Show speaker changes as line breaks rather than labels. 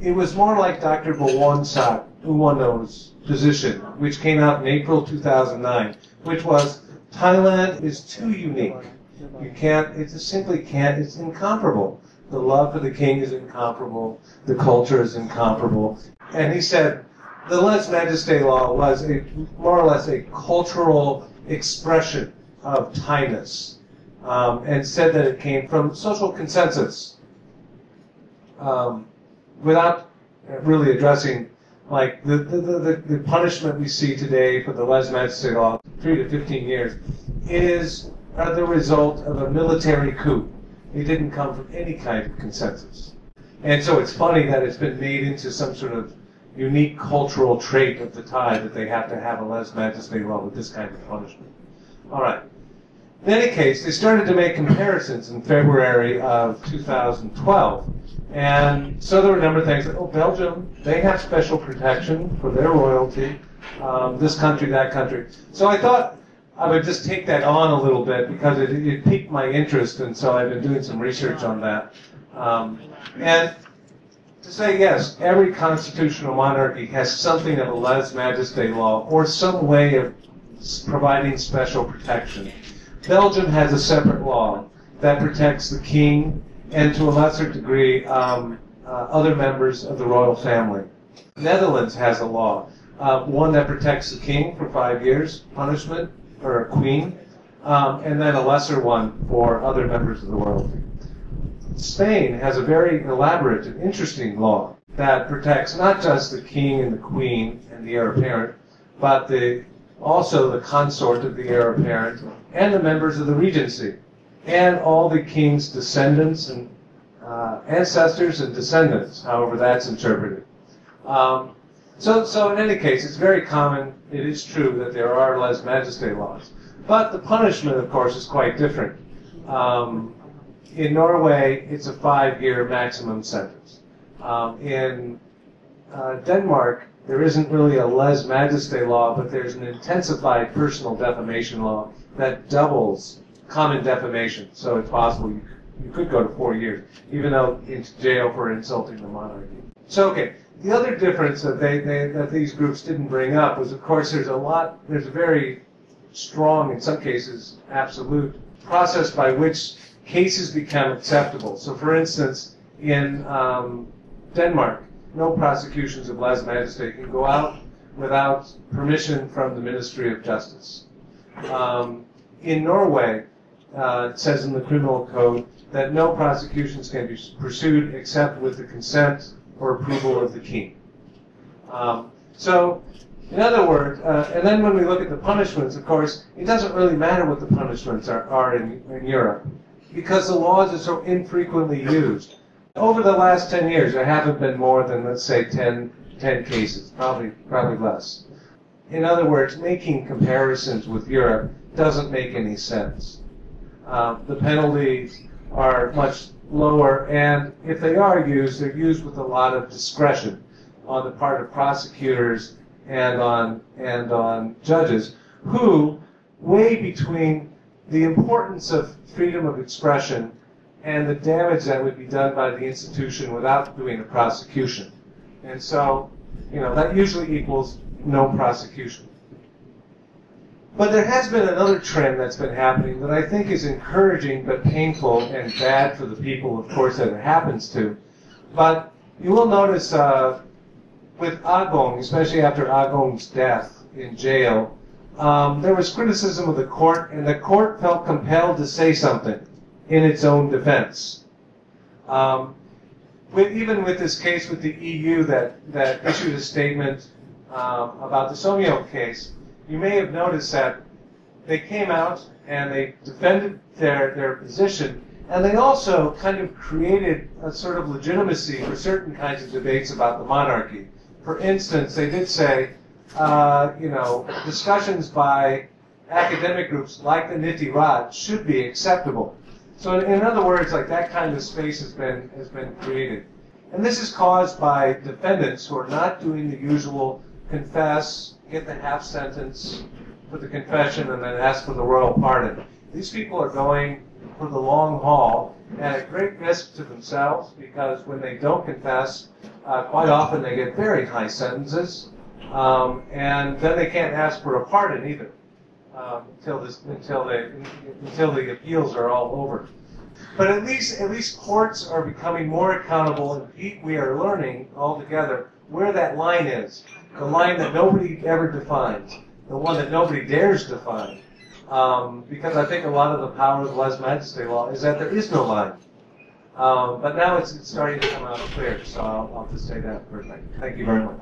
it was more like Dr. Bawon's position, which came out in April 2009, which was Thailand is too unique. You can't, it just simply can't, it's incomparable. The love for the king is incomparable. The culture is incomparable. And he said the Lese-Majeste law was more or less a cultural expression of Thainess, and said that it came from social consensus, without really addressing like the punishment we see today for the Lese-Majeste law, 3 to 15 years, is the result of a military coup. It didn't come from any kind of consensus. And so it's funny that it's been made into some sort of unique cultural trait of the Thai that they have to have a Lese-Majeste law with this kind of punishment. All right. In any case, they started to make comparisons in February of 2012. And so there were a number of things that, oh, Belgium, they have special protection for their royalty, this country, that country. So I thought I would just take that on a little bit because it piqued my interest, and so I've been doing some research on that. And to say, yes, every constitutional monarchy has something of a Lese-Majeste law or some way of providing special protection. Belgium has a separate law that protects the king and, to a lesser degree, other members of the royal family. The Netherlands has a law, one that protects the king for 5 years punishment, or a queen, and then a lesser one for other members of the royalty. Spain has a very elaborate and interesting law that protects not just the king and the queen and the heir apparent, but also the consort of the heir apparent and the members of the regency, and all the king's descendants and ancestors and descendants, however that's interpreted. So in any case, it's very common, it is true that there are Lese-Majeste laws. But the punishment, of course, is quite different. In Norway, it's a 5-year maximum sentence. In Denmark, there isn't really a Lese-Majeste law, but there's an intensified personal defamation law that doubles common defamation. So it's possible you could go to 4 years, even though into jail for insulting the monarchy. So, okay, the other difference that that these groups didn't bring up was, of course, there's a very strong, in some cases, absolute process by which cases become acceptable. So, for instance, in Denmark, no prosecutions of Lese-Majeste can go out without permission from the Ministry of Justice. In Norway, it says in the criminal code that no prosecutions can be pursued except with the consent or approval of the king. So, in other words, and then when we look at the punishments, of course, it doesn't really matter what the punishments are in Europe, because the laws are so infrequently used. Over the last 10 years, there haven't been more than, let's say, 10 cases, probably less. In other words, making comparisons with Europe doesn't make any sense. The penalties are much lower, and if they are used, they're used with a lot of discretion on the part of prosecutors and on judges who weigh between the importance of freedom of expression and the damage that would be done by the institution without doing a prosecution. And so, that usually equals no prosecution. But there has been another trend that's been happening that I think is encouraging but painful and bad for the people, of course, that it happens to. But you will notice with Agong, especially after Agong's death in jail, there was criticism of the court, and the court felt compelled to say something in its own defense. Even with this case with the EU that issued a statement about the Somyot case, you may have noticed that they came out and they defended their position, and they also kind of created a sort of legitimacy for certain kinds of debates about the monarchy. For instance, they did say, discussions by academic groups like the Niti Raj should be acceptable. So in other words, like that kind of space has been created. And this is caused by defendants who are not doing the usual confess, get the half sentence, put the confession, and then ask for the royal pardon. These people are going for the long haul, at great risk to themselves, because when they don't confess, quite often they get very high sentences, and then they can't ask for a pardon either until the appeals are all over. But at least courts are becoming more accountable, and we are learning all together where that line is, the line that nobody ever defines, the one that nobody dares define. Because I think a lot of the power of the Lese-Majeste law is that there is no line. But now it's starting to come out clear, so I'll just say that for a second. Thank you very much.